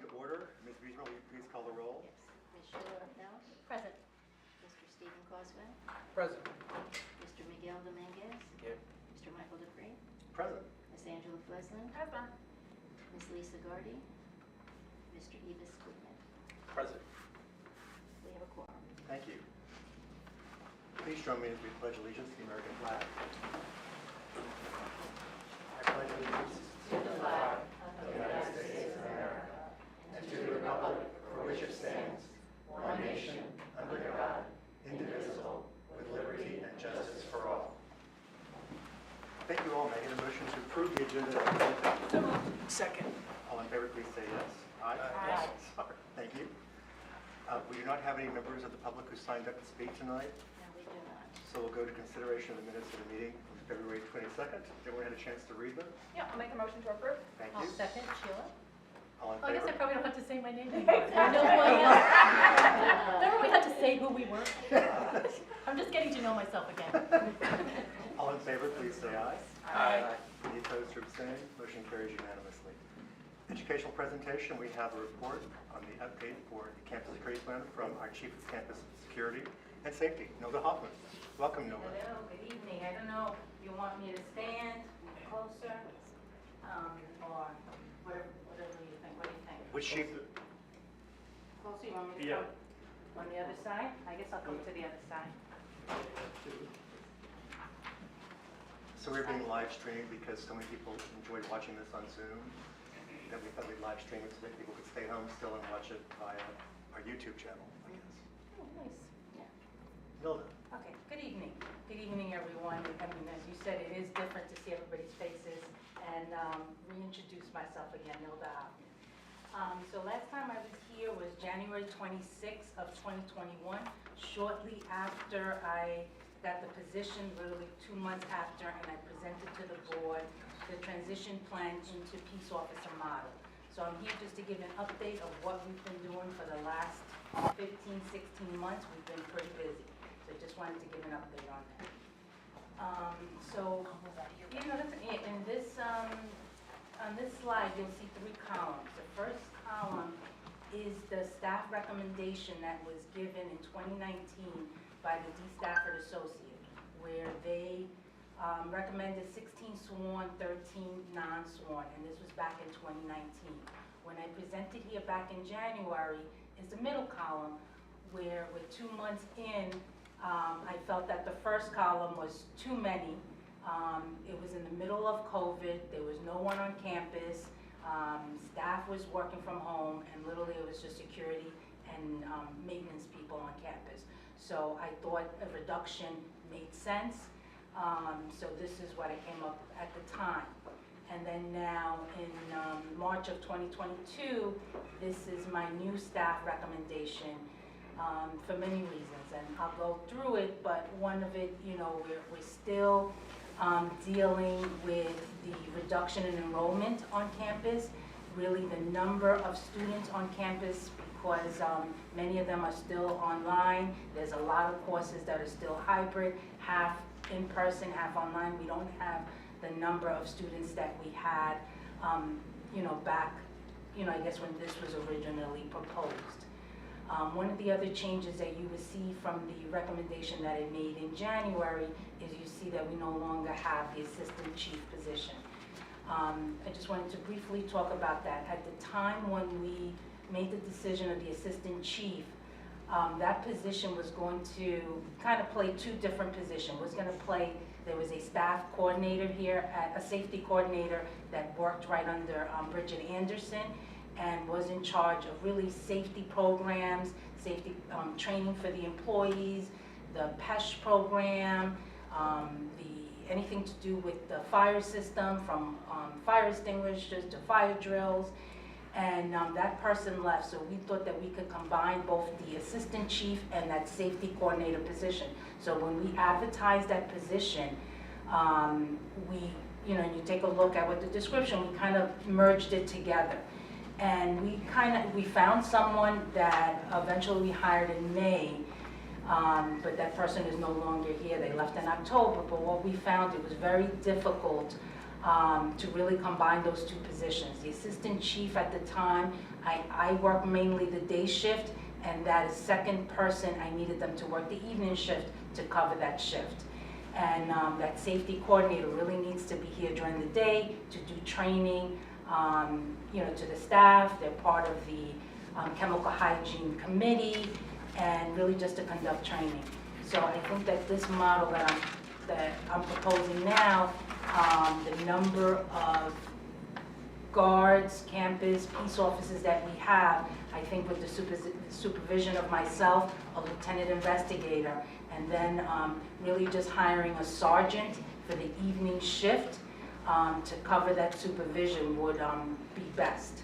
to order. Ms. Guzman, will you please call the roll? Yes. Ms. Sheila Appel. Present. Mr. Stephen Guzman. Present. Mr. Miguel Dominguez. Here. Mr. Michael Dupree. Present. Ms. Angela Flesland. Present. Ms. Lisa Gardy. Mr. Evis Goodman. Present. We have a quorum. Thank you. Please join me as we pledge allegiance to the American flag. I pledge allegiance To the flag of the United States of America and to the republic for which it stands, one nation, under God, indivisible, with liberty and justice for all. Thank you all. May I get a motion to approve the agenda? Second. All in favor, please say yes. Aye. Aye. Sorry. Thank you. We do not have any members of the public who signed up to speak tonight, No, we do not. so we'll go to consideration of the minutes of the meeting from February 22nd. Everyone had a chance to read them? Yeah, I'll make a motion to approve. Thank I'll you. second, Sheila. All in Oh, I guess I favor? probably don't have to say my name anymore. I know who I am. Remember we had to say who we were? I'm just getting to know myself again. All in favor, please say aye. Aye. Any opposed or abstaining? Motion carries unanimously. Educational presentation, we have a report on the update for the campus security plan from our Chief of Campus Security and Safety, Nilda Hofmann. Welcome, Nilda. Hello, good evening. I don't know if you want me to stand closer, or whatever you think. What do you think? Which chief? Closer, you want me to come on the other side? I guess I'll come to the other side. So we're being live streamed because so many people enjoyed watching this on Zoom that we thought we'd live stream it so that people could stay home still and watch it via our YouTube channel, I guess. Oh, nice. Nilda. Okay, good evening. Good evening, everyone. I mean, as you said, it is different to see everybody's faces, and reintroduce myself again, Nilda Hofmann. So last time I was here was January 26th of 2021, shortly after I got the position, literally 2 months after, and I presented to the board the transition plan into peace officer model. So I'm here just to give an update of what we've been doing for the last 15, 16 months. We've been pretty busy. So just wanted to give an update on that. You know, in this, on this slide, you'll see 3 columns. The first column is the staff recommendation that was given in 2019 by the D. Stafford Associate, where they recommended 16 sworn, 13 non-sworn, and this was back in 2019. When I presented here back in January is the middle column, where with 2 months in, I felt that the first column was too many. It was in the middle of COVID, there was no one on campus, staff was working from home, and literally it was just security and maintenance people on campus. So I thought a reduction made sense. So this is what I came up at the time. And then now in March of 2022, this is my new staff recommendation for many reasons. And I'll go through it, but one of it, you know, we're still dealing with the reduction in enrollment on campus, really the number of students on campus, because many of them are still online. There's a lot of courses that are still hybrid, half in person, half online. We don't have the number of students that we had, you know, back, you know, I guess when this was originally proposed. One of the other changes that you would see from the recommendation that I made in January is you see that we no longer have the assistant chief position. I just wanted to briefly talk about that. At the time when we made the decision of the assistant chief, that position was going to kind of play 2 different positions. There was a staff coordinator here, a safety coordinator that worked right under Bridget Anderson and was in charge of really safety programs, safety training for the employees, the PESH program, anything to do with the fire system, from fire extinguishers to fire drills. And that person left, so we thought that we could combine both the assistant chief and that safety coordinator position. So when we advertised that position, you know, you take a look at what the description, we kind of merged it together. And we found someone that eventually we hired in May, but that person is no longer here. They left in October, but what we found, it was very difficult to really combine those two positions. The assistant chief at the time, I worked mainly the day shift, and that second person, I needed them to work the evening shift to cover that shift. And that safety coordinator really needs to be here during the day to do training, to the staff. They're part of the chemical hygiene committee, and really just to conduct training. So I think that this model that I'm proposing now, the number of guards, campus, peace officers that we have, I think with the supervision of myself, a lieutenant investigator, and then really just hiring a sergeant for the evening shift to cover that supervision would be best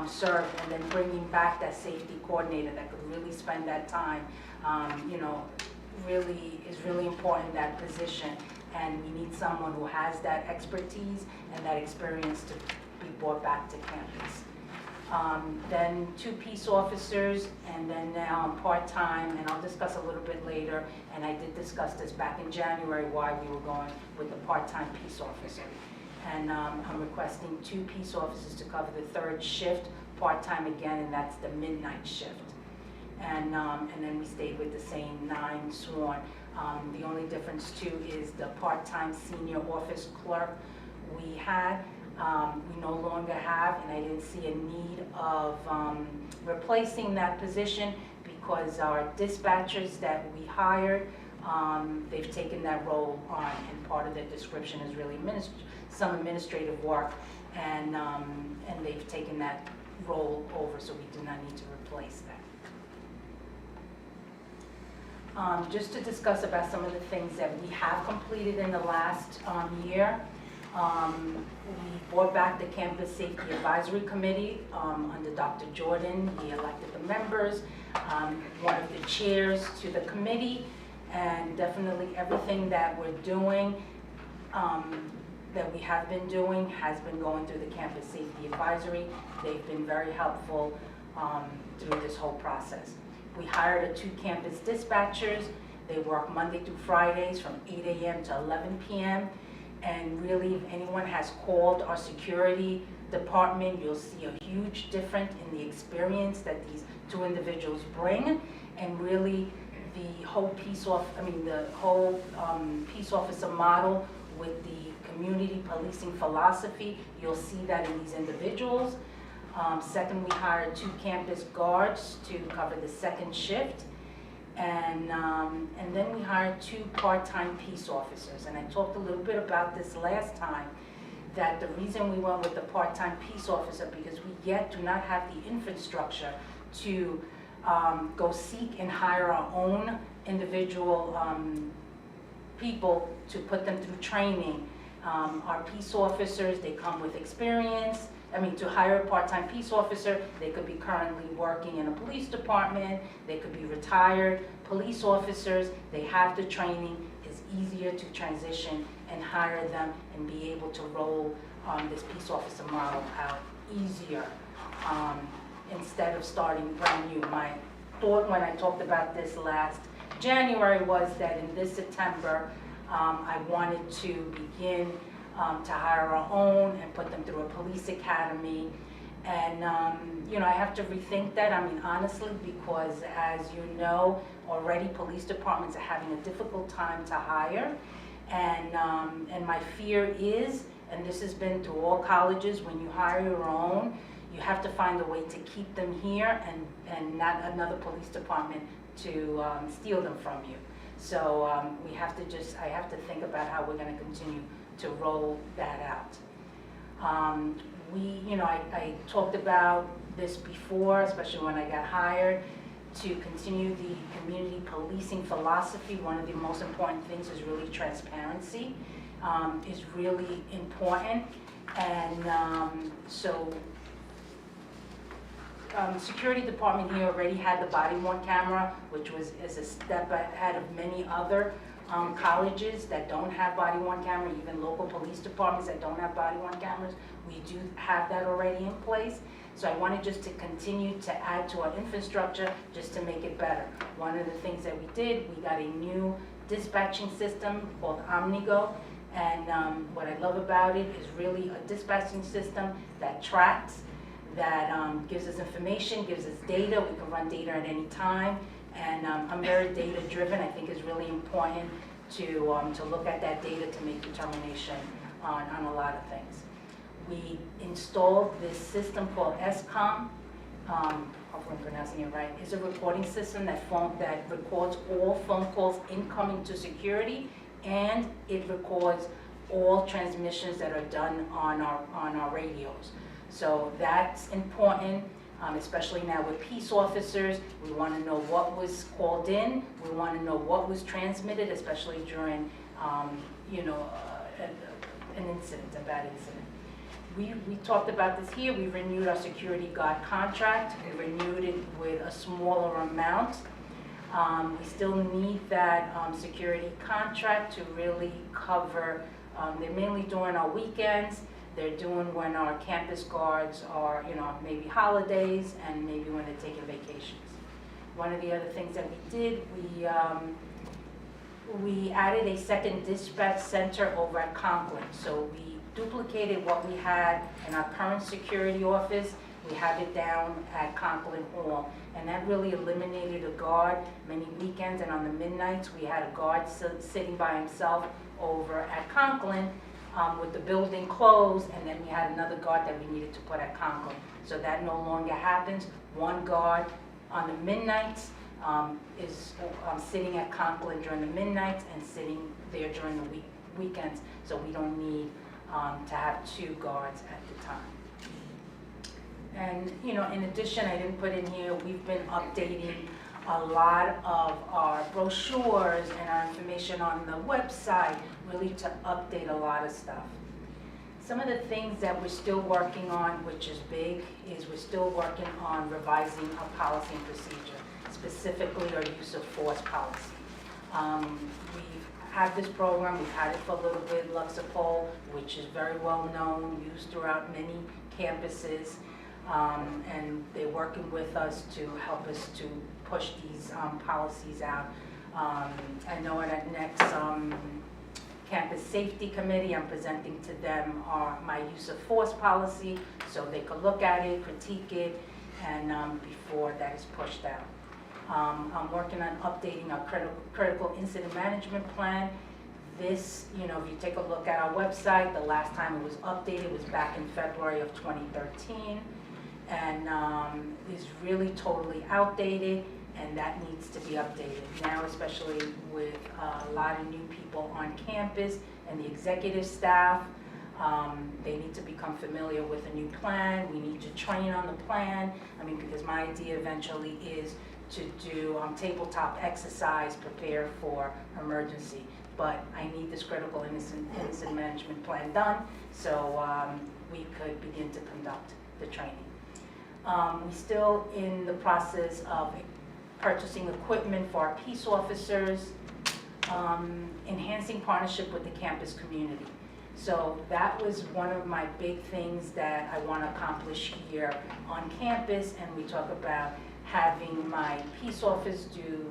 served, and then bringing back that safety coordinator that could really spend that time, really is really important, that position, and we need someone who has that expertise and that experience to be brought back to campus. Then 2 peace officers, and then now I'm part-time, and I'll discuss a little bit later, and I did discuss this back in January, why we were going with the part-time peace officer. And I'm requesting 2 peace officers to cover the 3rd shift, part-time again, and that's the midnight shift. And then we stayed with the same 9 sworn. The only difference too is the part-time senior office clerk we had, we no longer have, and I didn't see a need of replacing that position because our dispatchers that we hired, they've taken that role on, and part of their description is really some administrative work, and they've taken that role over, so we do not need to replace that. Just to discuss about some of the things that we have completed in the last year. We brought back the Campus Safety Advisory Committee under Dr. Jordan. He elected the members, one of the chairs to the committee, and definitely everything that we're doing, that we have been doing, has been going through the Campus Safety Advisory. They've been very helpful through this whole process. We hired 2 campus dispatchers. They work Monday through Fridays from 8 a.m. to 11 p.m. And really, if anyone has called our security department, you'll see a huge difference in the experience that these 2 individuals bring. And really, the whole peace officer model with the community policing philosophy, you'll see that in these individuals. Second, we hired 2 campus guards to cover the 2nd shift. And then we hired 2 part-time peace officers. And I talked a little bit about this last time, that the reason we went with the part-time peace officer, because we yet do not have the infrastructure to go seek and hire our own individual people to put them through training. Our peace officers, they come with experience. To hire a part-time peace officer, they could be currently working in a police department, they could be retired police officers, they have the training, it's easier to transition and hire them and be able to roll this peace officer model out easier instead of starting brand new. My thought when I talked about this last January was that in this September, I wanted to begin to hire our own and put them through a police academy. And, I have to rethink that, honestly, because as you know, already police departments are having a difficult time to hire. And my fear is, and this has been through all colleges, when you hire your own, you have to find a way to keep them here and not another police department to steal them from you. So I have to think about how we're gonna continue to roll that out. I talked about this before, especially when I got hired, to continue the community policing philosophy. One of the most important things is really transparency, is really important. And security department here already had the body-worn camera, which is a step ahead of many other colleges that don't have body-worn camera, even local police departments that don't have body-worn cameras. We do have that already in place. So I wanted just to continue to add to our infrastructure just to make it better. One of the things that we did, we got a new dispatching system called Omnigo And what I love about it is really a dispatching system that tracks, that gives us information, gives us data. We can run data at any time. And I'm very data driven. I think it's really important to look at that data to make determination on a lot of things. We installed this system called SCOM. Hopefully I'm pronouncing it right. It's a recording system that records all phone calls incoming to security, and it records all transmissions that are done on our radios. So that's important, especially now with peace officers. We want to know what was called in. We want to know what was transmitted, especially during, you know, an incident, a bad incident. We talked about this here. We renewed our security guard contract. We renewed it with a smaller amount. We still need that security contract to really cover, they're mainly doing our weekends. They're doing when our campus guards are, you know, maybe holidays and maybe when they're taking vacations. One of the other things that we did, we added a second dispatch center over at Conklin. So we duplicated what we had in our current security office. We have it down at Conklin Hall, and that really eliminated a guard many weekends, and on the midnights we had a guard sitting by himself over at Conklin with the building closed, and then we had another guard that we needed to put at Conklin. So that no longer happens. One guard on the midnights is sitting at Conklin during the midnights and sitting there during the weekends, so we don't need to have two guards at the time. And, you know, in addition, I didn't put in here, we've been updating a lot of our brochures and our information on the website, really to update a lot of stuff. Some of the things that we're still working on, which is big, is we're still working on revising our policy and procedure, specifically our use of force policy. We've had this program, we've had it for a little bit, Luxapol, which is very well known, used throughout many campuses. And they're working with us to help us to push these policies out. I know at our next campus safety committee, I'm presenting to them my use of force policy, so they could look at it, critique it, and before that is pushed out. I'm working on updating our critical incident management plan. This, you know, if you take a look at our website, the last time it was updated was back in February of 2013. And is really totally outdated, and that needs to be updated now, especially with a lot of new people on campus and the executive staff. They need to become familiar with a new plan. We need to train on the plan. I mean, because my idea eventually is to do tabletop exercise, prepare for emergency. But I need this critical incident management plan done so we could begin to conduct the training. We're still in the process of purchasing equipment for our peace officers, enhancing partnership with the campus community. So that was one of my big things that I want to accomplish here on campus, and we talk about having my peace officers do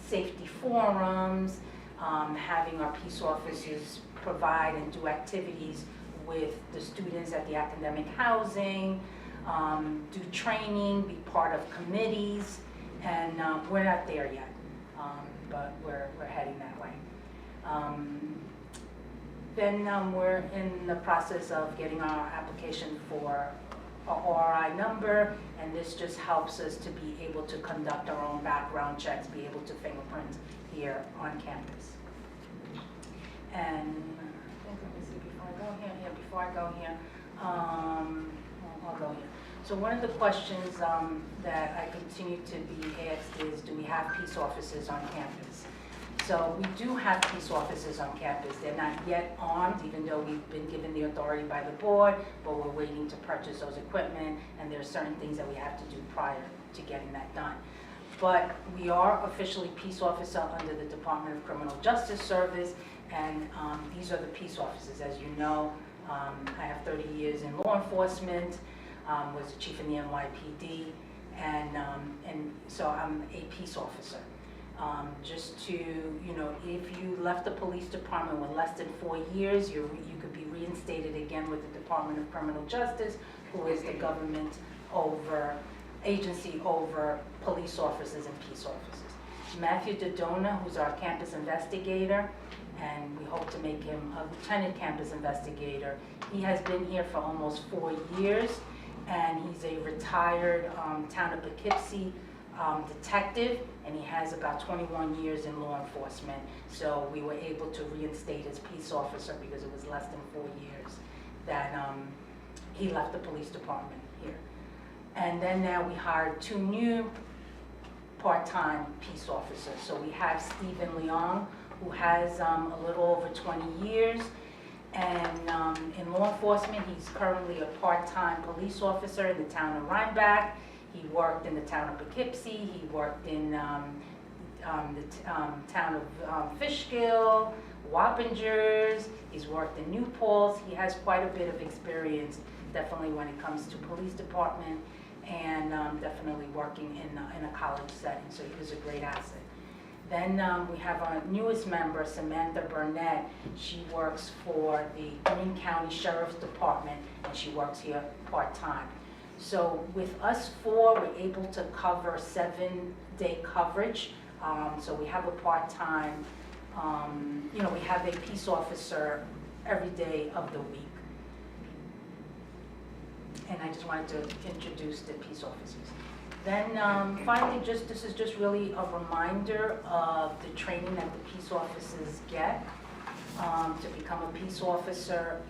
safety forums, having our peace officers provide and do activities with the students at the academic housing, do training, be part of committees, and we're not there yet, but we're heading that way. Then we're in the process of getting our application for our RI number, and this just helps us to be able to conduct our own background checks, be able to fingerprint here on campus. And I think, let me see, before I go here, I'll go here. So one of the questions that I continue to be asked is, do we have peace officers on campus? So we do have peace officers on campus. They're not yet armed, even though we've been given the authority by the board, but we're waiting to purchase those equipment, and there are certain things that we have to do prior to getting that done. But we are officially peace officer under the Department of Criminal Justice Service, and these are the peace officers. As you know, I have 30 years in law enforcement, was the chief in the NYPD, and so I'm a peace officer. Just to, if you left the police department with less than 4 years, you could be reinstated again with the Department of Criminal Justice, who is the government agency over police officers and peace officers. Matthew Dodona, who's our campus investigator, and we hope to make him a lieutenant campus investigator. He has been here for almost 4 years, and he's a retired town of Poughkeepsie detective, and he has about 21 years in law enforcement. So we were able to reinstate his peace officer because it was less than 4 years that he left the police department here. And then now we hired 2 new part-time peace officers. So we have Stephen Leong, who has a little over 20 years. And in law enforcement, he's currently a part-time police officer in the town of Rhinebeck. He worked in the town of Poughkeepsie. He worked in the town of Fishkill, Wappingers. He's worked in New Paltz. He has quite a bit of experience, definitely when it comes to police department, and definitely working in a college setting. So he was a great asset. Then we have our newest member, Samantha Burnett. She works for the Greene County Sheriff's Department, and she works here part-time. So with us 4, we're able to cover 7-day coverage. So we have a part-time, we have a peace officer every day of the week. And I just wanted to introduce the peace officers. Then finally, this is just really a reminder of the training that the peace officers get to become a peace officer.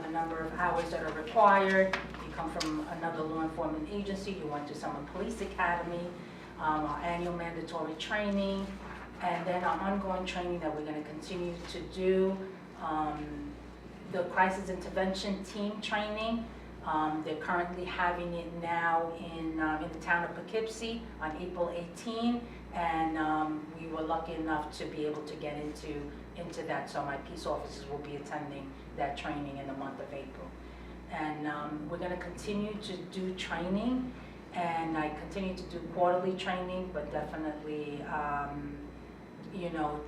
The number of hours that are required. You come from another law enforcement agency, you went to Summer Police Academy, our annual mandatory training, and then our ongoing training that we're going to continue to do, the crisis intervention team training. They're currently having it now in the town of Poughkeepsie on April 18, and we were lucky enough to be able to get into that, so my peace officers will be attending that training in the month of April. And we're going to continue to do training, and I continue to do quarterly training, but definitely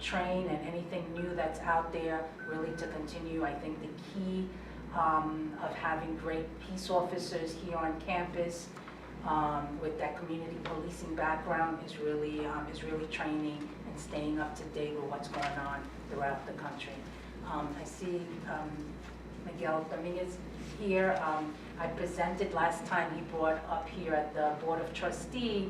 train, and anything new that's out there, really to continue. I think the key of having great peace officers here on campus with that community policing background is really training and staying up to date with what's going on throughout the country. I see Miguel Dominguez here. I presented last time he brought up here at the Board of Trustees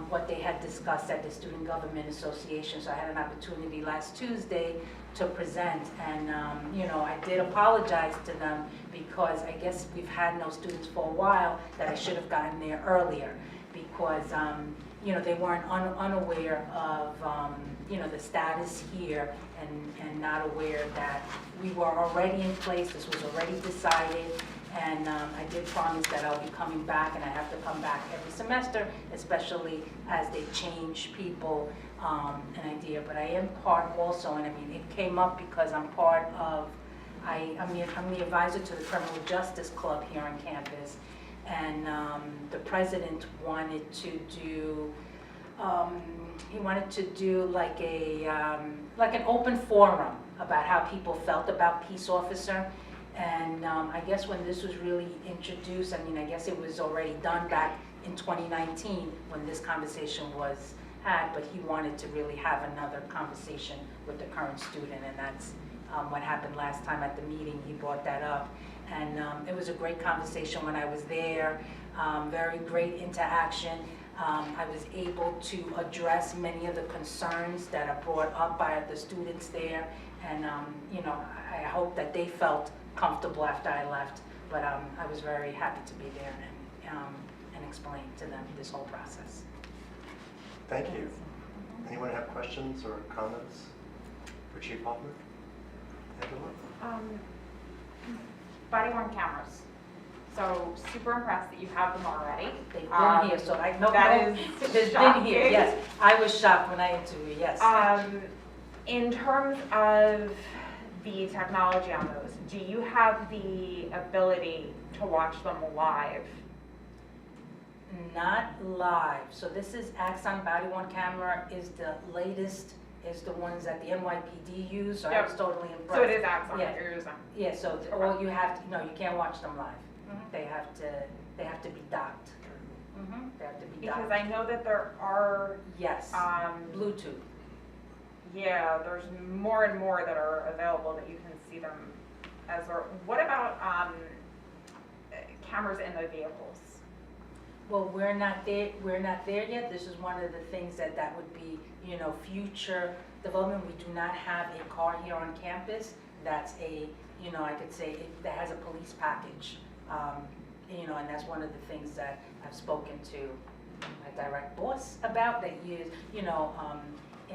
what they had discussed at the Student Government Association. So I had an opportunity last Tuesday to present, and I did apologize to them because I guess we've had no students for a while, that I should have gotten there earlier, because they weren't unaware of the status here, and not aware that we were already in place. This was already decided. And I did promise that I'll be coming back, and I have to come back every semester, especially as they change people, an idea. But I am part also, and I mean, it came up because I'm part of, I'm the advisor to the Criminal Justice Club here on campus, and the president wanted to do, like an open forum about how people felt about peace officer. And I guess when this was really introduced, I guess it was already done back in 2019 when this conversation was had, but he wanted to really have another conversation with the current student, and that's what happened last time at the meeting. He brought that up, and it was a great conversation when I was there, very great interaction. I was able to address many of the concerns that are brought up by the students there, and I hope that they felt comfortable after I left, but I was very happy to be there and explain to them this whole process. Thank you. Anyone have questions or comments for Chief Hofmann? Angela? Body-worn cameras. So super impressed that you have them already. They've been here, so I know that they've been here. Yes, I was shocked when I interviewed. Yes. In terms of the technology on those, do you have the ability to watch them live? Not live. So this is Axon body-worn camera is the latest, is the ones that the NYPD use, so I was totally impressed. So it is Axon Yeah. that you're using? Yeah, so all you have to, no, you can't watch them live. They have to be docked. They have to be Because docked. I know that there are, Yes, Bluetooth. yeah, there's more and more that are available that you can see them as well. What about cameras in the vehicles? Well, we're not there yet. This is one of the things that would be, future development. We do not have a car here on campus that's I could say, that has a police package. And that's one of the things that I've spoken to my direct boss about, that in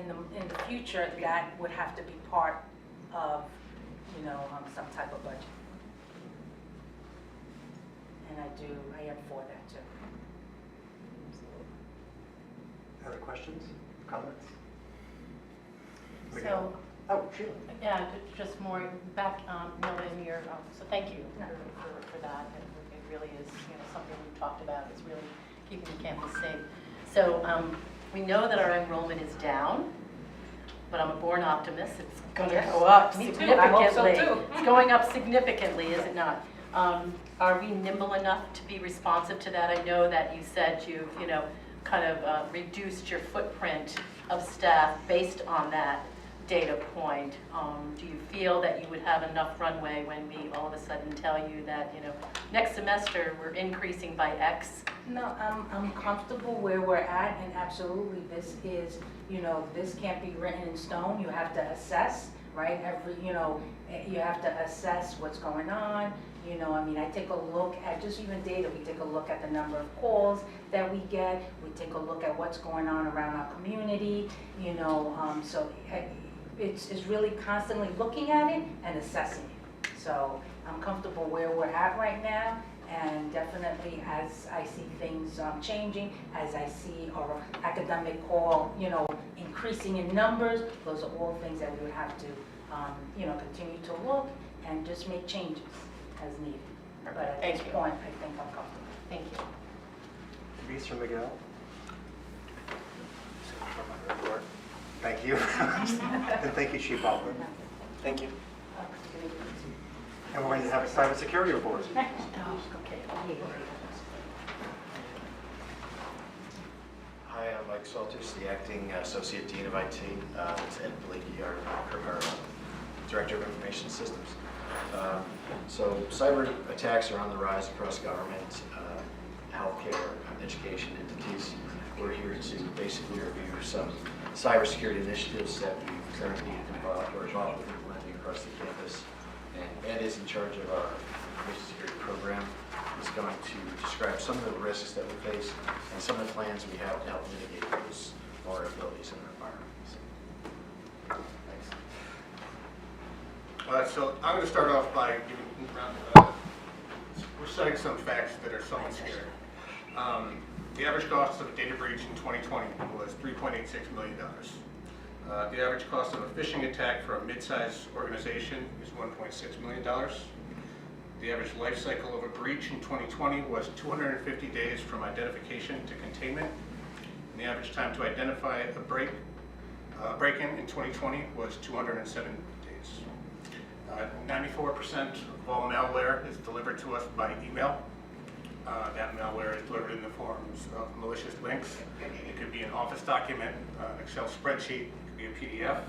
the future, that would have to be part of, some type of budget. And I am for that too. Other questions, comments? So, Oh, Sheila. yeah, just more back, Nilda, in your, so thank you for that. It really is, something we've talked about, is really keeping the campus safe. So we know that our enrollment is down, but I'm a born optimist. It's going to go up Me too. significantly. I hope so too. It's going up significantly, is it not? Are we nimble enough to be responsive to that? I know that you said you've, kind of reduced your footprint of staff based on that data point. Do you feel that you would have enough runway when we all of a sudden tell you that, next semester we're increasing by X? No, I'm comfortable where we're at, and absolutely, this is, this can't be written in stone. You have to assess, right? You have to assess what's going on. I take a look at just even data. We take a look at the number of calls that we get. We take a look at what's going on around our community, so it's really constantly looking at it and assessing it. So I'm comfortable where we're at right now, and definitely as I see things changing, as I see our academic call, increasing in numbers, those are all things that we would have to, continue to look and just make changes as needed. But at this point, I think I'm comfortable. Thank you. Reese or Miguel? Thank you. And thank you, Chief Hofmann. Thank you. And we're going to have a cybersecurity report. Oh, okay. Hi, I'm Mike Salters, the Acting Associate Dean of IT. It's Ed Blakey, our Director of Information Systems. So cyber attacks are on the rise across government, healthcare, education entities. We're here to basically review some cybersecurity initiatives that we currently involved with implementing across the campus. And Ed is in charge of our information security program. He's going to describe some of the risks that we face and some of the plans we have to help mitigate those vulnerabilities in our environment. Thanks. So I'm going to start off by giving, we're citing some facts that are somewhat scary. The average cost of a data breach in 2020 was $3.86 million. The average cost of a phishing attack for a mid-sized organization is $1.6 million. The average life cycle of a breach in 2020 was 250 days from identification to containment. And the average time to identify a break-in in 2020 was 207 days. 94% of all malware is delivered to us by email. That malware is delivered in the forms of malicious links. It could be an Office document, Excel spreadsheet, it could be a PDF.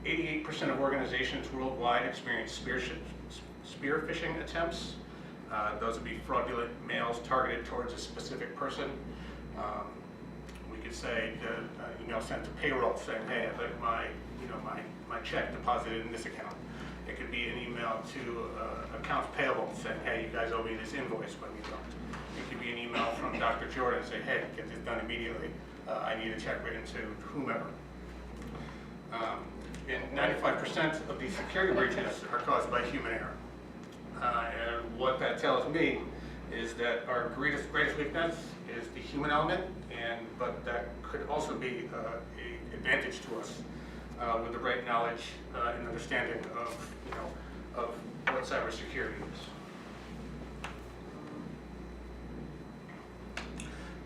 88% of organizations worldwide experience spear phishing attempts. Those would be fraudulent mails targeted towards a specific person. We could say the email sent to payroll saying, hey, I'd like my check deposited in this account. It could be an email to accounts payable saying, hey, you guys owe me this invoice when you don't. It could be an email from Dr. Jordan saying, hey, get this done immediately. I need a check written to whomever. And 95% of these security breaches are caused by human error. And what that tells me is that our greatest weakness is the human element, but that could also be an advantage to us with the right knowledge and understanding of what cybersecurity is.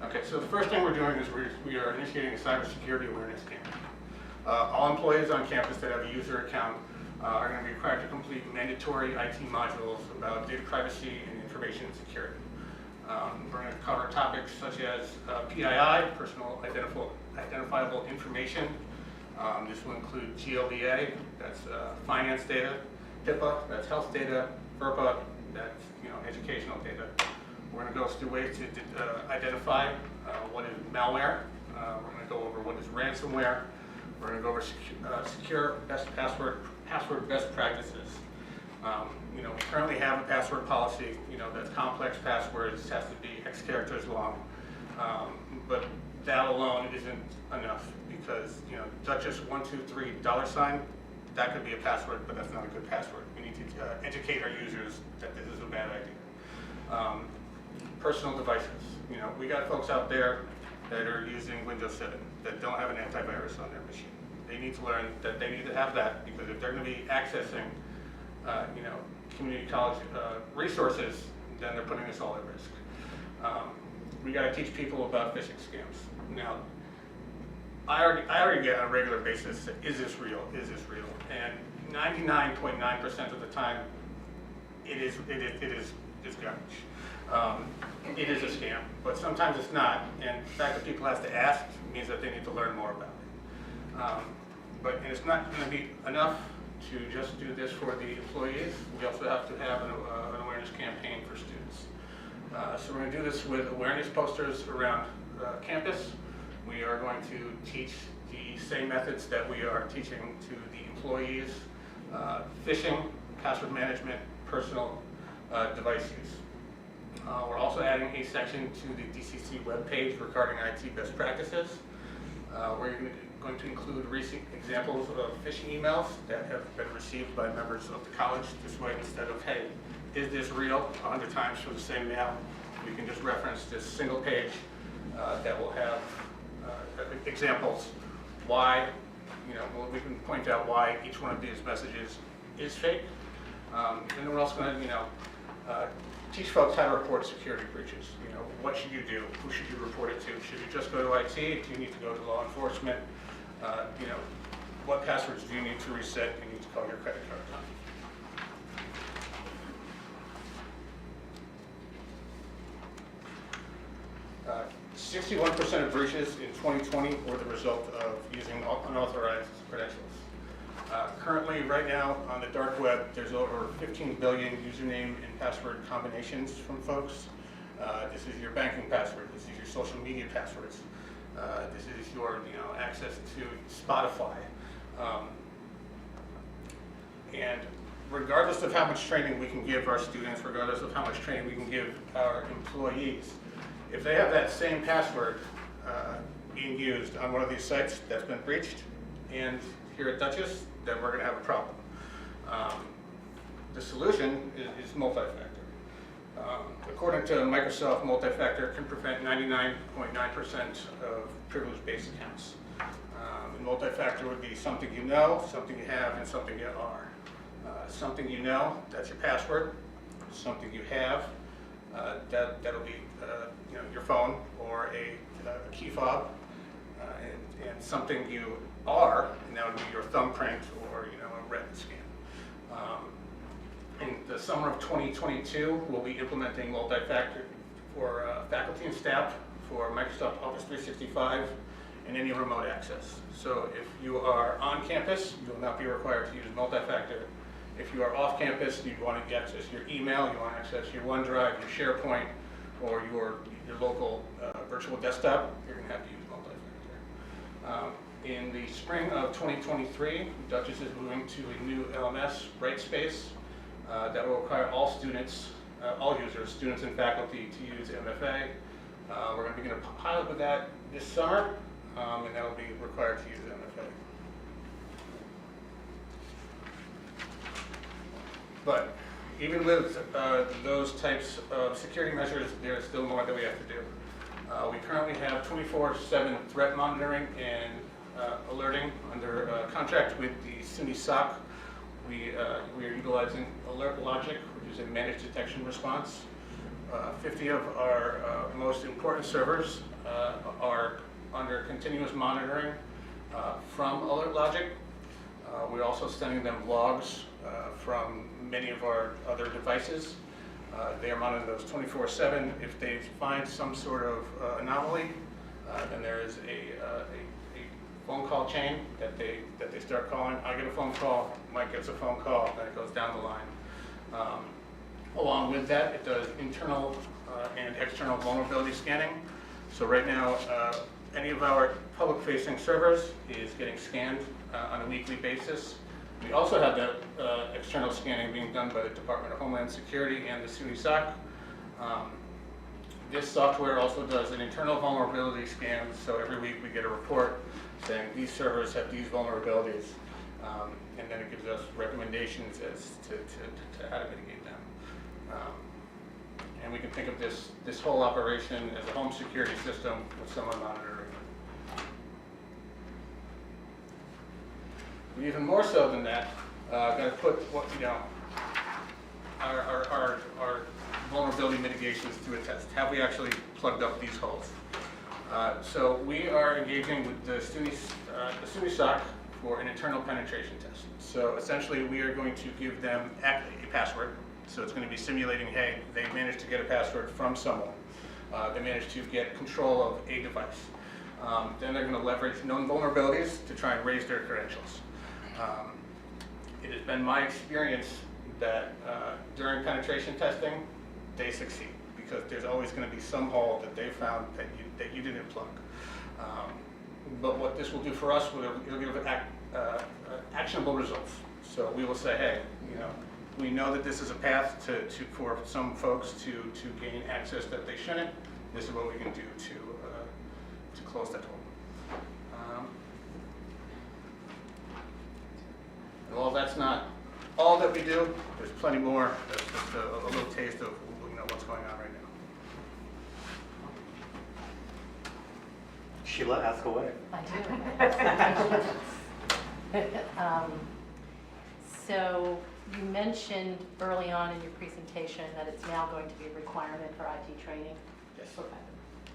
Okay, so the first thing we're doing is we are initiating a cybersecurity awareness campaign. All employees on campus that have a user account are going to be required to complete mandatory IT modules about data privacy and information security. We're going to cover topics such as PII, personal identifiable information. This will include GLDA, that's finance data, HIPAA, that's health data, FERPA, that's educational data. We're going to go through ways to identify what is malware. We're going to go over what is ransomware. We're going to go over secure password best practices. We currently have a password policy, that's complex passwords, has to be X characters long. But that alone isn't enough because, Dutchess $123 that could be a password, but that's not a good password. We need to educate our users that this is a bad idea. Personal devices. We got folks out there that are using Windows 7 that don't have an antivirus on their machine. They need to learn that they need to have that because if they're going to be accessing, community college resources, then they're putting us all at risk. We got to teach people about phishing scams. Now, I already get on a regular basis, is this real? Is this real? And 99.9% of the time, it is garbage. It is a scam, but sometimes it's not. And the fact that people have to ask means that they need to learn more about it. And it's not going to be enough to just do this for the employees. We also have to have an awareness campaign for students. So we're going to do this with awareness posters around campus. We are going to teach the same methods that we are teaching to the employees, phishing, password management, personal device use. We're also adding a section to the DCC webpage regarding IT best practices. We're going to include recent examples of phishing emails that have been received by members of the college. This way, instead of, hey, is this real 100 times for the same mail, we can just reference this single page that will have examples why, we can point out why each one of these messages is fake. And then we're also going to, teach folks how to report security breaches. What should you do? Who should you report it to? Should you just go to IT? Do you need to go to law enforcement? What passwords do you need to reset? You need to call your credit card company. 61% of breaches in 2020 were the result of using unauthorized credentials. Currently, right now, on the dark web, there's over 15 billion username and password combinations from folks. This is your banking password. This is your social media passwords. This is your, access to Spotify. And regardless of how much training we can give our students, regardless of how much training we can give our employees, if they have that same password being used on one of these sites that's been breached, and here at Dutchess, then we're going to have a problem. The solution is multi-factor. According to Microsoft, multi-factor can prevent 99.9% of privilege-based accounts. And multi-factor would be something you know, something you have, and something you are. Something you know, that's your password. Something you have, that'll be your phone or a key fob. And something you are, and that would be your thumbprint or a retina scan. In the summer of 2022, we'll be implementing multi-factor for faculty and staff for Microsoft Office 365 and any remote access. So if you are on campus, you will not be required to use multi-factor. If you are off campus, you want to access your email, you want to access your OneDrive, your SharePoint, or your local virtual desktop, you're going to have to use multi-factor. In the spring of 2023, Dutchess is moving to a new LMS, Brightspace, that will require all students, all users, students and faculty to use MFA. We're going to begin a pilot with that this summer, and that will be required to use MFA. But even with those types of security measures, there's still more that we have to do. We currently have 24/7 threat monitoring and alerting under contract with the SUNY SOC. We are utilizing Alert Logic, which is a managed detection response. 50 of our most important servers are under continuous monitoring from AlertLogic. We're also sending them logs from many of our other devices. They are monitoring those 24/7. If they find some sort of anomaly, then there is a phone call chain that they start calling. I get a phone call, Mike gets a phone call, then it goes down the line. Along with that, it does internal and external vulnerability scanning. So right now, any of our public-facing servers is getting scanned on a weekly basis. We also have that external scanning being done by the Department of Homeland Security and the SUNY SOC. This software also does an internal vulnerability scan, so every week we get a report saying these servers have these vulnerabilities, and then it gives us recommendations as to how to mitigate them. And we can think of this whole operation as a home security system with someone monitoring. But even more so than that, got to put our vulnerability mitigations to a test. Have we actually plugged up these holes? So we are engaging with the SUNY SOC for an internal penetration test. So essentially, we are going to give them a password. So it's going to be simulating, hey, they managed to get a password from someone. They managed to get control of a device. Then they're going to leverage known vulnerabilities to try and raise their credentials. It has been my experience that during penetration testing, they succeed because there's always going to be some hole that they found that you didn't plug. But what this will do for us, it'll give actionable results. So we will say, hey, we know that this is a path for some folks to gain access that they shouldn't. This is what we can do to close that hole. And while that's not all that we do, there's plenty more. That's just a little taste of what's going on right now. Sheila, ask away. I do. So you mentioned early on in your presentation that it's now going to be a requirement for IT training. Yes.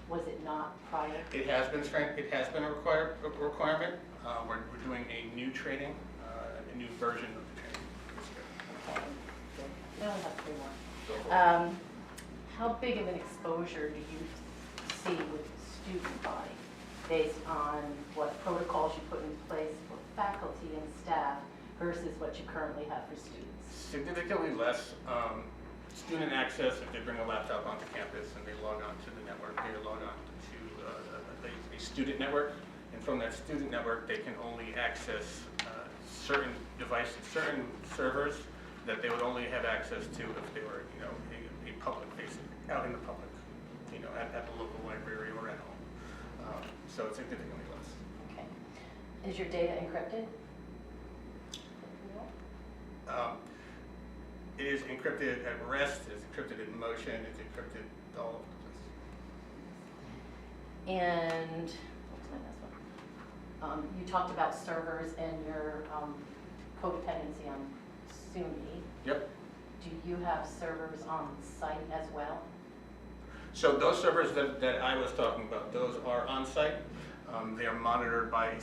Was it not prior? It has been a requirement. We're doing a new training, a new version of the training. I only have 3 more. How big of an exposure do you see with the student body based on what protocols you put in place for faculty and staff versus what you currently have for students? Significantly less. Student access, if they bring a laptop onto campus and they log on to the network, they log on to a student network. And from that student network, they can only access certain devices, certain servers that they would only have access to if they were, a public facing, out in the public, at the local library or at home. So it's significantly less. Okay. Is your data encrypted? It is encrypted at rest, it's encrypted in motion, it's encrypted all over the place. And what's my next one? You talked about servers and your codependency on SUNY. Yep. Do you have servers on site as well? So those servers that I was talking about, those are on site. They are monitored by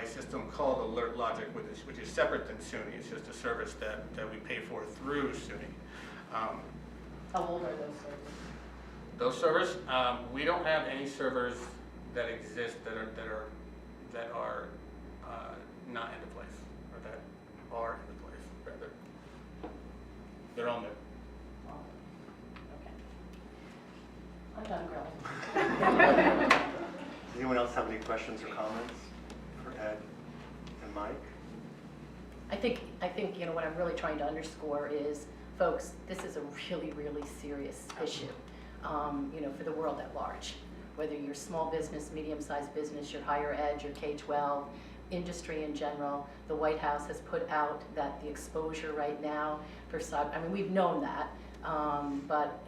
a system called AlertLogic, which is separate than SUNY. It's just a service that we pay for through SUNY. How old are those servers? Those servers, we don't have any servers that exist that are not end of life, or that are end of life, rather. They're all new. Oh, okay. I'm done grilling. Does anyone else have any questions or comments for Ed and Mike? I think what I'm really trying to underscore is, folks, this is a really, really serious issue, for the world at large. Whether you're small business, medium-sized business, your higher ed, your K-12, industry in general, the White House has put out that the exposure right now for cyber, we've known that, but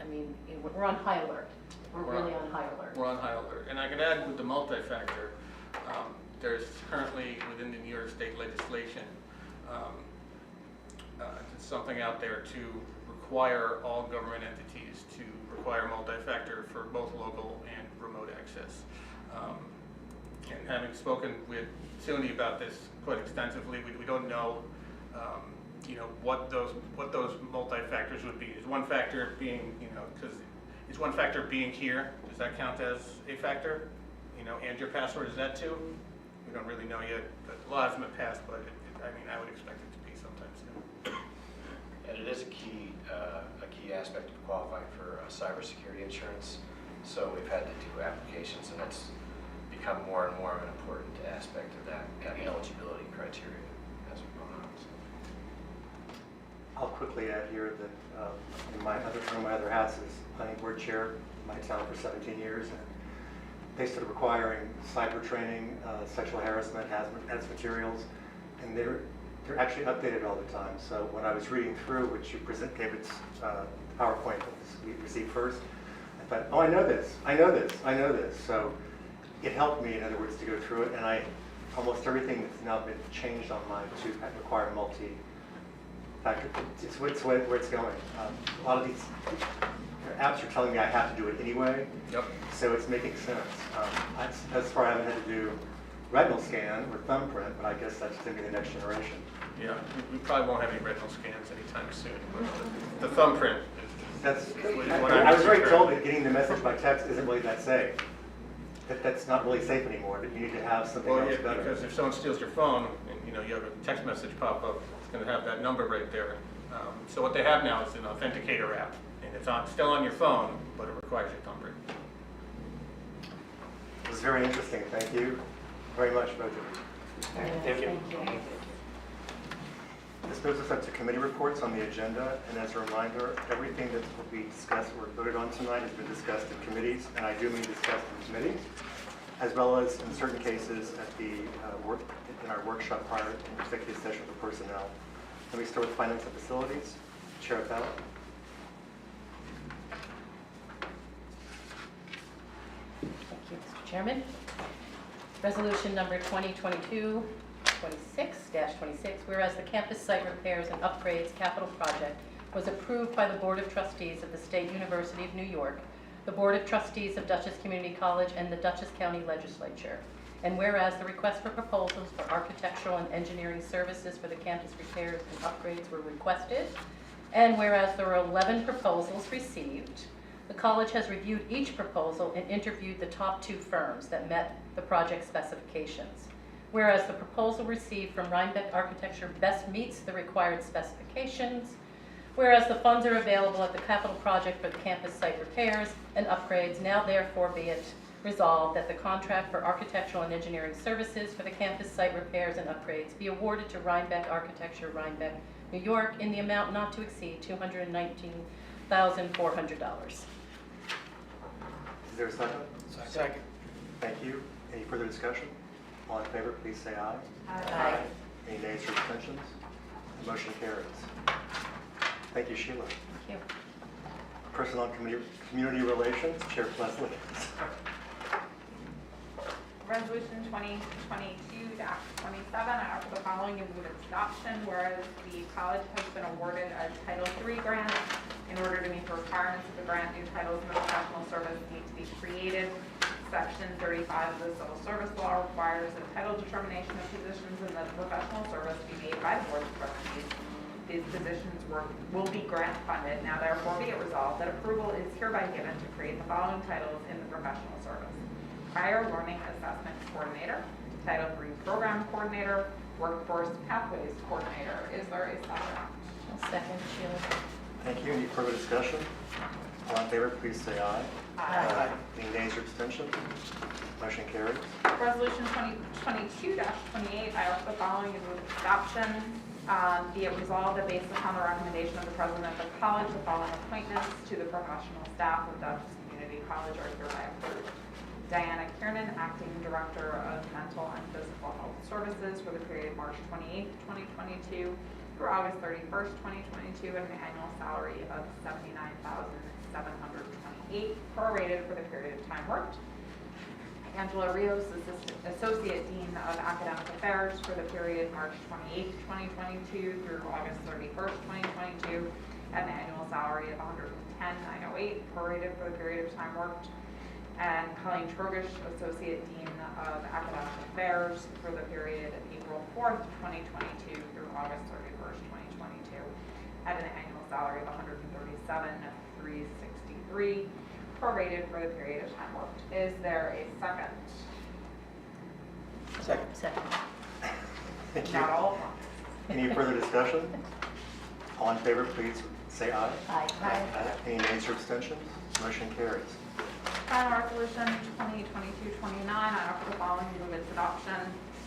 we're on high alert. We're really on high alert. We're on high alert. And I can add with the multi-factor, there's currently within the New York State legislation, something out there to require all government entities to require multi-factor for both local and remote access. And having spoken with Cindy about this quite extensively, we don't know, what those multi-factors would be. Is one factor being, because is one factor being here? Does that count as a factor? And your password, is that too? We don't really know yet. The law hasn't been passed, but I would expect it to be sometime soon. And it is a key aspect of qualifying for cybersecurity insurance. So we've had to do applications, and that's become more and more of an important aspect of that eligibility criteria as we've gone on. So. I'll quickly add here that one of my other hats is planning board chair in my town for 17 years. And they started requiring cyber training, sexual harassment, hazmat materials, and they're actually updated all the time. So when I was reading through, which you gave its PowerPoint that we received first, I thought, oh, I know this. So it helped me, in other words, to go through it, and almost everything that's now been changed on mine to require multi-factor. It's where it's going. A lot of these apps are telling me I have to do it anyway. Yep. So it's making sense. That's why I haven't had to do retinal scan or thumbprint, but I guess that's going to be the next generation. Yeah, we probably won't have any retinal scans anytime soon. But the thumbprint is what I was already told that getting the message by text isn't really that safe. That's not really safe anymore, but you need to have something else better. Because if someone steals your phone and you have a text message pop up, it's going to have that number right there. So what they have now is an authenticator app, and it's still on your phone, but it requires your thumbprint. It was very interesting. Thank you very much, both of you. Thank you. This moves us up to committee reports on the agenda, and as a reminder, everything that will be discussed or voted on tonight has been discussed in committees, and I do mean discussed in committees, as well as in certain cases at the in our workshop prior to executive session for personnel. Let me start with finance and facilities. Chair Appel. Thank you, Mr. Chairman. Resolution number 2022-26-26, whereas the campus site repairs and upgrades capital project was approved by the Board of Trustees of the State University of New York, the Board of Trustees of Dutchess Community College, and the Dutchess County Legislature. And whereas the request for proposals for architectural and engineering services for the campus repairs and upgrades were requested, and whereas there were 11 proposals received, the college has reviewed each proposal and interviewed the top 2 firms that met the project specifications. Whereas the proposal received from Rhinebeck Architecture best meets the required specifications, whereas the funds are available at the capital project for the campus site repairs and upgrades, now therefore be it resolved that the contract for architectural and engineering services for the campus site repairs and upgrades be awarded to Rhinebeck Architecture, Rhinebeck, New York, in the amount not to exceed $219,400. Is there a second? Second. Thank you. Any further discussion? All in favor, please say aye. Aye. Any nays or abstentions? Motion carries. Thank you, Sheila. Thank you. Personnel and Community Relations, Chair Flesland. Resolution 2022-27, I offer the following and move its adoption, whereas the college has been awarded a Title III grant. In order to meet the requirements of the grant, new titles in the professional service need to be created. Section 35 of the Civil Service Law requires that title determination of positions in the professional service be made by the Board of Trustees. These positions will be grant funded. Now therefore be it resolved that approval is hereby given to create the following titles in the professional service: Prior Learning Assessment Coordinator, Title III Program Coordinator, Workforce Pathways Coordinator. Is there a second? I'll second, Sheila. Thank you. Any further discussion? All in favor, please say aye. Aye. Any nays or abstentions? Motion carries. Resolution 2022-28, I offer the following and move its adoption. Be it resolved that based upon the recommendation of the president of the college, the following appointments to the professional staff of Dutchess Community College are hereby approved. Diana Kiernan, Acting Director of Mental and Physical Health Services for the period March 28, 2022 through August 31st, 2022 at an annual salary of $79,728 prorated for the period of time worked. Angela Rios, Associate Dean of Academic Affairs for the period March 28, 2022 through August 31st, 2022 at an annual salary of $110,908 prorated for the period of time worked. And Colleen Trogish, Associate Dean of Academic Affairs for the period of April 4th, 2022 through August 31st, 2022 at an annual salary of $137,363 prorated for the period of time worked. Is there a second? Second. Second. Thank you. Not all at once. Any further discussion? All in favor, please say aye. Aye. Any nays or abstentions? Motion carries. Final resolution 2022-29, I offer the following to move its adoption.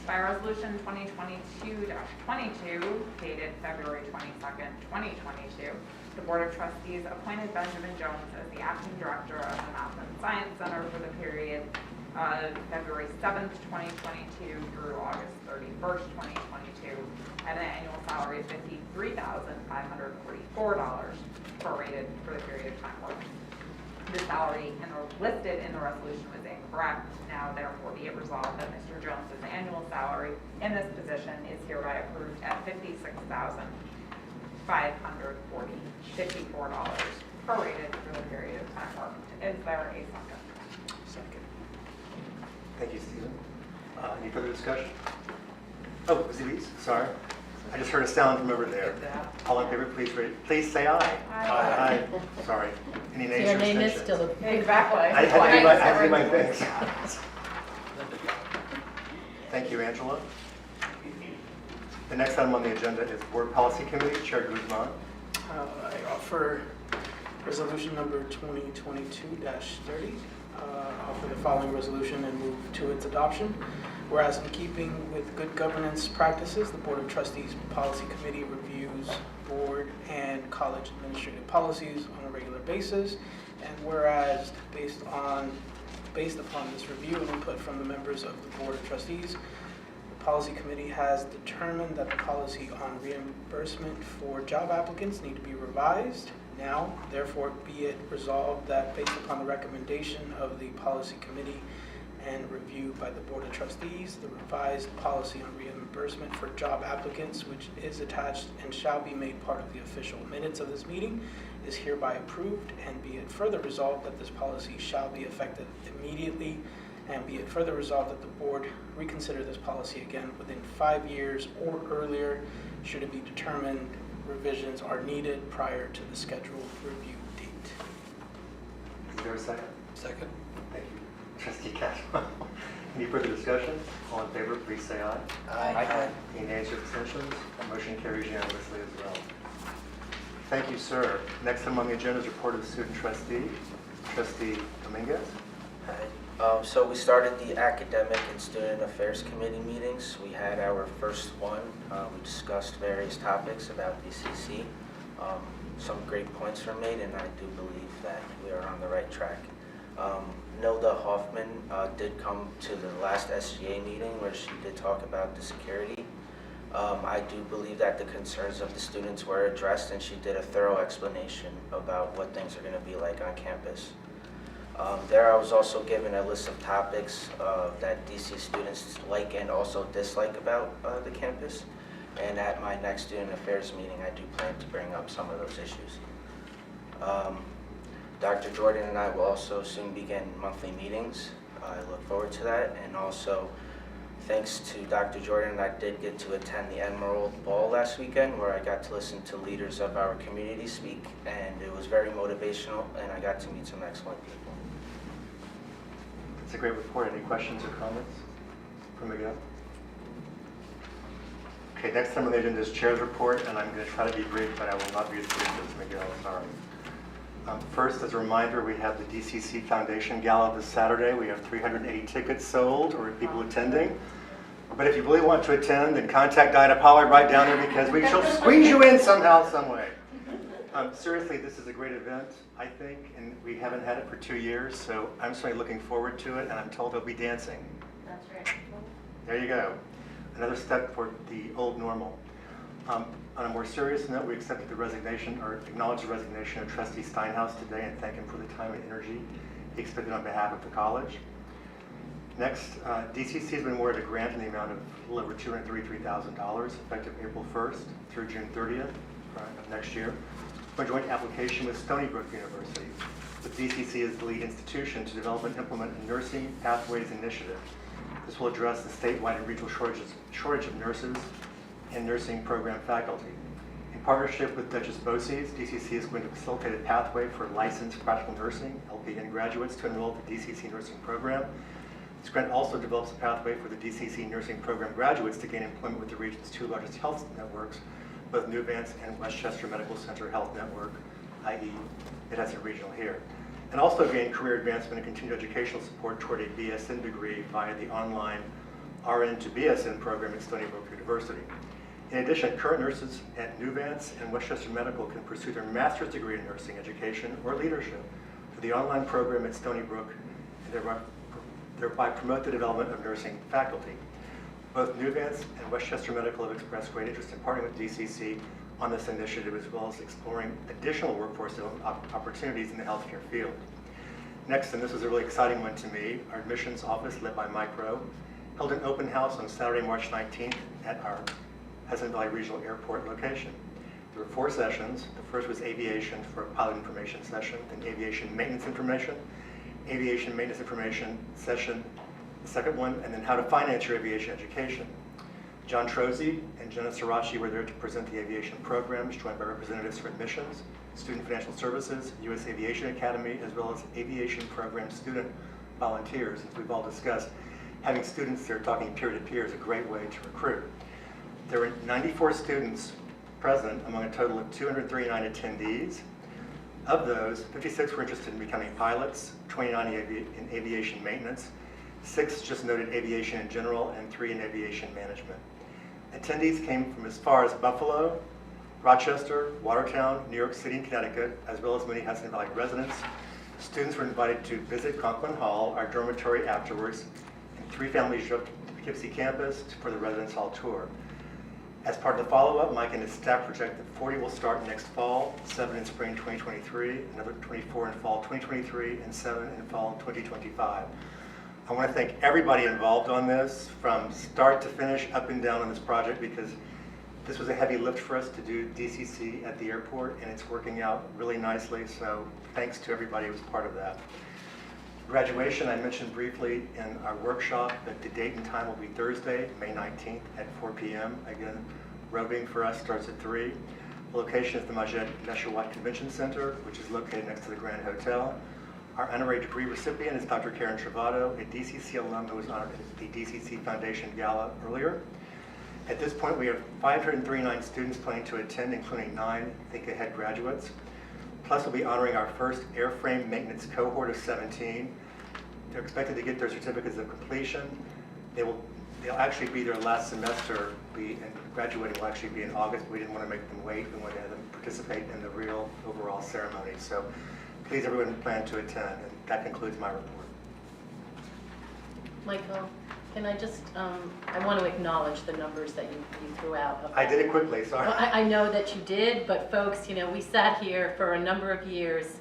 By resolution 2022-22, dated February 22nd, 2022, the Board of Trustees appointed Benjamin Jones as the acting director of the Math and Science Center for the period of February 7th, 2022 through August 31st, 2022 at an annual salary of $53,544 prorated for the period of time worked. The salary listed in the resolution was incorrect. Now therefore be it resolved that Mr. Jones's annual salary in this position is hereby approved at $56,554 prorated for the period of time worked. Is there a second? Second. Thank you, Stephen. Any further discussion? Oh, Z's, sorry. I just heard a sound from over there. All in favor, please say aye. Aye. Sorry. Any So nays or your name is abstentions? still Exactly. I had to do my things. Thank you, Angela. The next item on the agenda is Board Policy Committee, Chair Guzman. I offer resolution number 2022-30. Offer the following resolution and move to its adoption. Whereas in keeping with good governance practices, the Board of Trustees Policy Committee reviews board and college administrative policies on a regular basis. And whereas based upon this review and input from the members of the Board of Trustees, the Policy Committee has determined that the policy on reimbursement for job applicants need to be revised. Now, therefore, be it resolved that based upon the recommendation of the Policy Committee and review by the Board of Trustees, the revised policy on reimbursement for job applicants, which is attached and shall be made part of the official minutes of this meeting, is hereby approved, and be it further resolved that this policy shall be effective immediately, and be it further resolved that the Board reconsider this policy again within 5 years or earlier, should it be determined revisions are needed prior to the scheduled review date. Is there a second? Second. Thank you. Trustee Cashwell. Any further discussion? All in favor, please say aye. Aye. Any nays or abstentions? Motion carries unanimously as well. Thank you, sir. Next item on the agenda is report of the student trustee. Trustee Dominguez. So we started the Academic and Student Affairs Committee meetings. We had our first one. We discussed various topics about DCC. Some great points were made, and I do believe that we are on the right track. Nilda Hofmann did come to the last SGA meeting where she did talk about the security. I do believe that the concerns of the students were addressed, and she did a thorough explanation about what things are going to be like on campus. There I was also given a list of topics that DC students like and also dislike about the campus. And at my next Student Affairs meeting, I do plan to bring up some of those issues. Dr. Jordan and I will also soon begin monthly meetings. I look forward to that. And also, thanks to Dr. Jordan, I did get to attend the Emerald Ball last weekend, where I got to listen to leaders of our community speak, and it was very motivational, and I got to meet some excellent people. It's a great report. Any questions or comments from Miguel? Okay, next time on the agenda is Chair's report, and I'm going to try to be brief, but I will not be as brief as Miguel, sorry. First, as a reminder, we have the DCC Foundation Gala this Saturday. We have 380 tickets sold, or people attending. But if you really want to attend, then contact Dinah Pollard right down there, because we shall squeeze you in somehow, some way. Seriously, this is a great event, I think, and we haven't had it for 2 years, so I'm certainly looking forward to it, and I'm told they'll be dancing. That's right. There you go. Another step toward the old normal. On a more serious note, we accepted the resignation, or acknowledged the resignation of Trustee Steinhaus today, and thank him for the time and energy he expended on behalf of the college. Next, DCC has been awarded a grant in the amount of a little over $233,000, effective April 1st through June 30th of next year, for a joint application with Stony Brook University, with DCC as the lead institution to develop and implement a nursing pathways initiative. This will address the statewide and regional shortage of nurses and nursing program faculty. In partnership with Dutchess, DCC is going to facilitate a pathway for licensed practical nursing, LPN graduates to enroll in the DCC nursing program. This grant also develops a pathway for the DCC nursing program graduates to gain employment with the region's 2 largest health networks, both Newvance and Westchester Medical Center Health Network, i.e. it has a regional here. And also gain career advancement and continued educational support toward a BSN degree via the online RN to BSN program at Stony Brook University. In addition, current nurses at Newvance and Westchester Medical can pursue their master's degree in nursing education or leadership through the online program at Stony Brook, and thereby promote the development of nursing faculty. Both Newvance and Westchester Medical have expressed great interest in partnering with DCC on this initiative, as well as exploring additional workforce development opportunities in the healthcare field. Next, and this is a really exciting one to me, our admissions office, led by Mike Rowe, held an open house on Saturday, March 19th at our Hudson Valley Regional Airport location. There were 4 sessions. The first was aviation for a pilot information session, then aviation maintenance information session, the second one, and then how to finance your aviation education. John Trozzi and Jenna Sirachi were there to present the aviation programs, joined by representatives for admissions, Student Financial Services, U.S. Aviation Academy, as well as aviation program student volunteers. As we've all discussed, having students there talking peer-to-peer is a great way to recruit. There were 94 students present among a total of 239 attendees. Of those, 56 were interested in becoming pilots, 29 in aviation maintenance, 6 just noted aviation in general, and 3 in aviation management. Attendees came from as far as Buffalo, Rochester, Watertown, New York City, and Connecticut, as well as many Hudson Valley residents. Students were invited to visit Conklin Hall, our dormitory, afterwards, and 3 families drove to the Poughkeepsie campus for the residence hall tour. As part of the follow-up, Mike and his staff project that 40 will start next fall, 7 in spring 2023, another 24 in fall 2023, and 7 in fall 2025. I want to thank everybody involved on this, from start to finish, up and down on this project, because this was a heavy lift for us to do DCC at the airport, and it's working out really nicely, so thanks to everybody who was part of that. Graduation, I mentioned briefly in our workshop that the date and time will be Thursday, May 19th at 4 p.m. Again, robing for us starts at 3. The location is the Majed Neshawat Convention Center, which is located next to the Grand Hotel. Our honorary degree recipient is Dr. Karen Travato, a DCC alum who was honored at the DCC Foundation Gala earlier. At this point, we have 539 students planning to attend, including 9 Think Ahead graduates. Plus, we'll be honoring our first airframe maintenance cohort of 17. They're expected to get their certificates of completion. They'll actually be their last semester, and graduating will actually be in August. We didn't want to make them wait. We wanted to have them participate in the real overall ceremony. So please, everyone, plan to attend. And that concludes my report. Michael, can I just, I want to acknowledge the numbers that you threw out. I did it quickly, sorry. Well, I know that you did, but folks, we sat here for a number of years,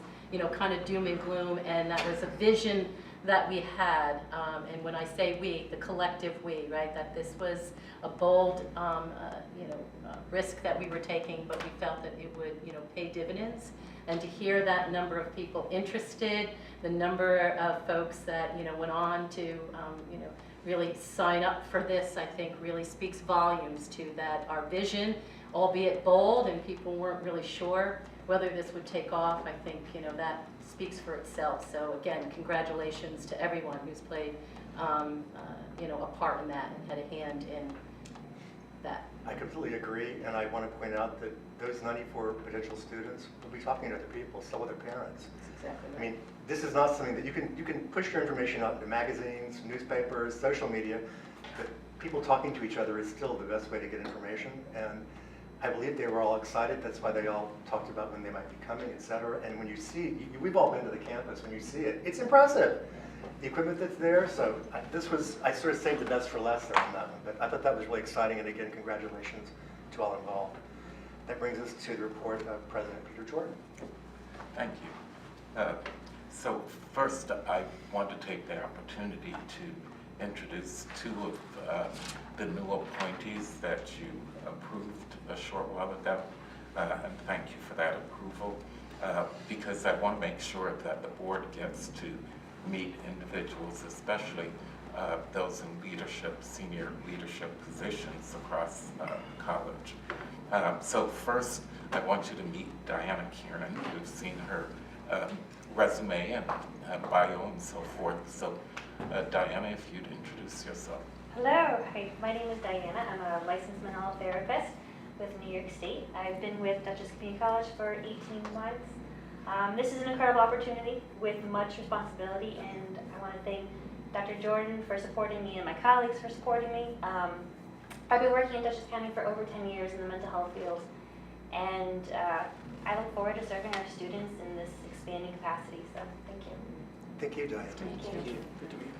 kind of doom and gloom, and that was a vision that we had, and when I say we, the collective we, right, that this was a bold, risk that we were taking, but we felt that it would, pay dividends. And to hear that number of people interested, the number of folks that, went on to, really sign up for this, I think really speaks volumes to that our vision, albeit bold, and people weren't really sure whether this would take off. I think, that speaks for itself. So again, congratulations to everyone who's played, a part in that and had a hand in that. I completely agree, and I want to point out that those 94 potential students will be talking to other people, some of their parents. That's exactly right. I mean, this is not something that you can push your information out into magazines, newspapers, social media, but people talking to each other is still the best way to get information. And I believe they were all excited. That's why they all talked about when they might be coming, et cetera. And when you see, we've all been to the campus, when you see it, it's impressive. The equipment that's there, so I sort of saved the best for last there on that one, but I thought that was really exciting, and again, congratulations to all involved. That brings us to the report of President Peter Jordan. Thank you. So first, I want to take the opportunity to introduce 2 of the new appointees that you approved a short while ago. and thank you for that approval, because I want to make sure that the board gets to meet individuals, especially those in leadership, senior leadership positions across college. So first, I want you to meet Diana Kiernan. You've seen her resume and bio and so forth. So Diana, if you'd introduce yourself. Hello, hi, my name is Diana. I'm a licensed mental health therapist with New York State. I've been with Dutchess Community College for 18 months. This is an incredible opportunity with much responsibility, and I want to thank Dr. Jordan for supporting me and my colleagues for supporting me. I've been working in Dutchess County for over 10 years in the mental health field, and I look forward to serving our students in this expanding capacity, so thank you. Thank you, Diane. Thank you. Good to meet you.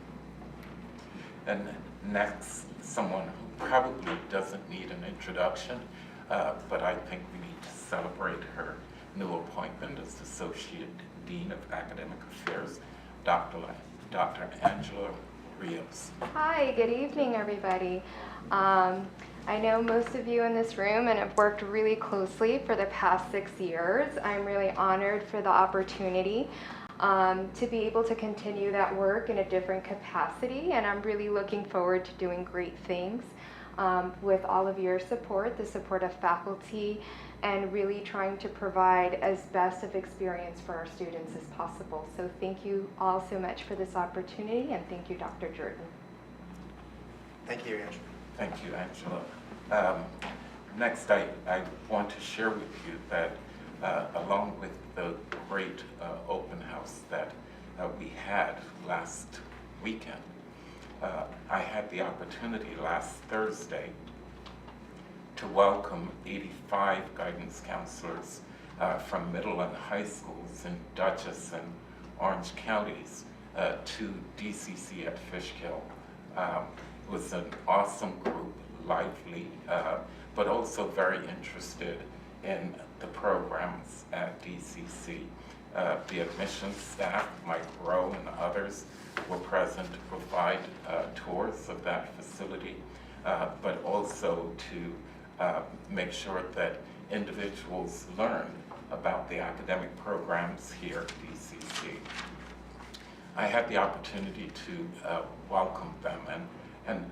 And next, someone who probably doesn't need an introduction, but I think we need to celebrate her new appointment as Associate Dean of Academic Affairs, Dr. Angela Rios. Hi, good evening, everybody. I know most of you in this room and have worked really closely for the past 6 years. I'm really honored for the opportunity to be able to continue that work in a different capacity, and I'm really looking forward to doing great things with all of your support, the support of faculty, and really trying to provide as best of experience for our students as possible. So thank you all so much for this opportunity, and thank you, Dr. Jordan. Thank you, Angela. Thank you, Angela. Next, I want to share with you that along with the great open house that we had last weekend, I had the opportunity last Thursday to welcome 85 guidance counselors from middle and high schools in Dutchess and Orange counties to DCC at Fishkill. It was an awesome group, lively, but also very interested in the programs at DCC. The admissions staff, Mike Rowe and others, were present to provide tours of that facility, but also to make sure that individuals learn about the academic programs here at DCC. I had the opportunity to welcome them and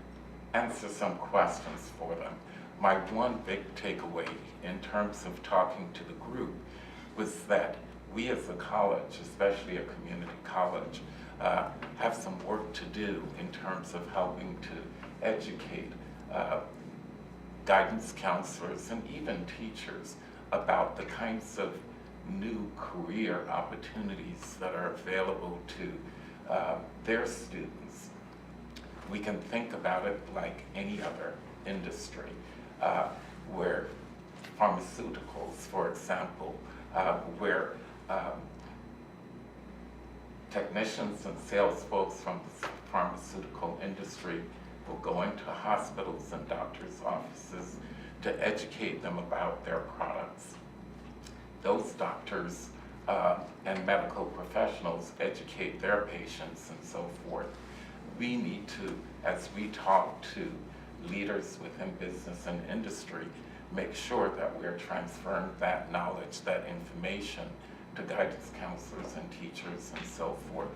answer some questions for them. My one big takeaway in terms of talking to the group was that we as a college, especially a community college, have some work to do in terms of helping to educate guidance counselors and even teachers about the kinds of new career opportunities that are available to their students. We can think about it like any other industry, where pharmaceuticals, for example, where technicians and sales folks from the pharmaceutical industry will go into hospitals and doctors' offices to educate them about their products. Those doctors and medical professionals educate their patients and so forth. We need to, as we talk to leaders within business and industry, make sure that we're transferring that knowledge, that information to guidance counselors and teachers and so forth.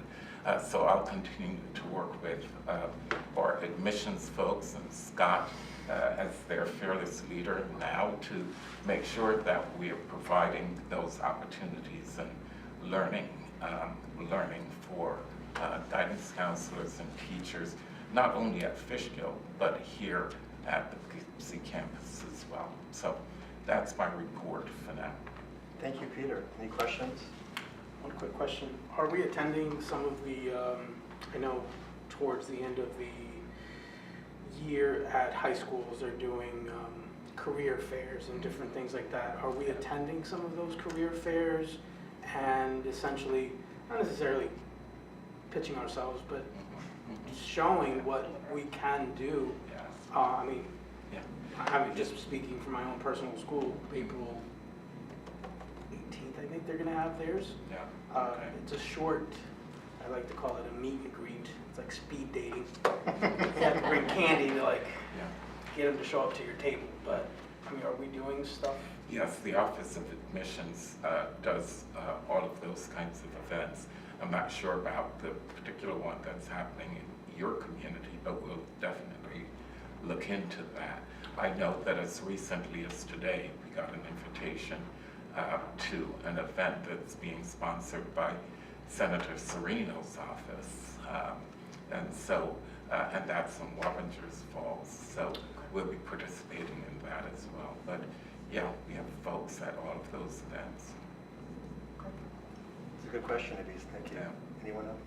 So I'll continue to work with our admissions folks and Scott as their fearless leader now to make sure that we are providing those opportunities and learning for guidance counselors and teachers, not only at Fishkill, but here at the Poughkeepsie campus as well. So that's my report for now. Thank you, Peter. Any questions? One quick question. Are we attending some of the, I know towards the end of the year at high schools, they're doing career fairs and different things like that. Are we attending some of those career fairs and essentially, not necessarily pitching ourselves, but showing what we can do? I mean, just speaking from my own personal school, April 18th, I think they're going to have theirs. It's a short, I like to call it a meet and greet. It's like speed dating. You have to bring candy to get them to show up to your table. But I mean, are we doing stuff Yes, the Office of Admissions does all of those kinds of events. I'm not sure about the particular one that's happening in your community, but we'll definitely look into that. I know that as recently as today, we got an invitation to an event that's being sponsored by Senator Serino's office. And that's in Wappingers Falls, so we'll be participating in that as well. But yeah, we have folks at all of those events. It's a good question, Elise. Thank you. Yeah. Anyone else?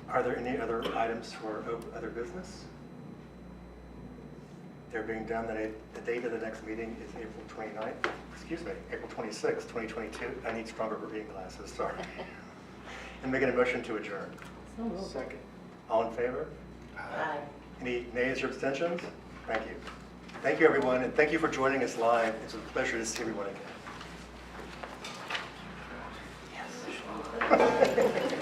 Are there any other items for other business? There being done, the date of the next meeting is April 29th, excuse me, April 26th, 2022. I need stronger reading glasses, sorry. And making a motion to adjourn. Second. All in favor? Aye. Any nays or abstentions? Thank you. Thank you, everyone, and thank you for joining us live. It's a pleasure to see everyone again. Yes.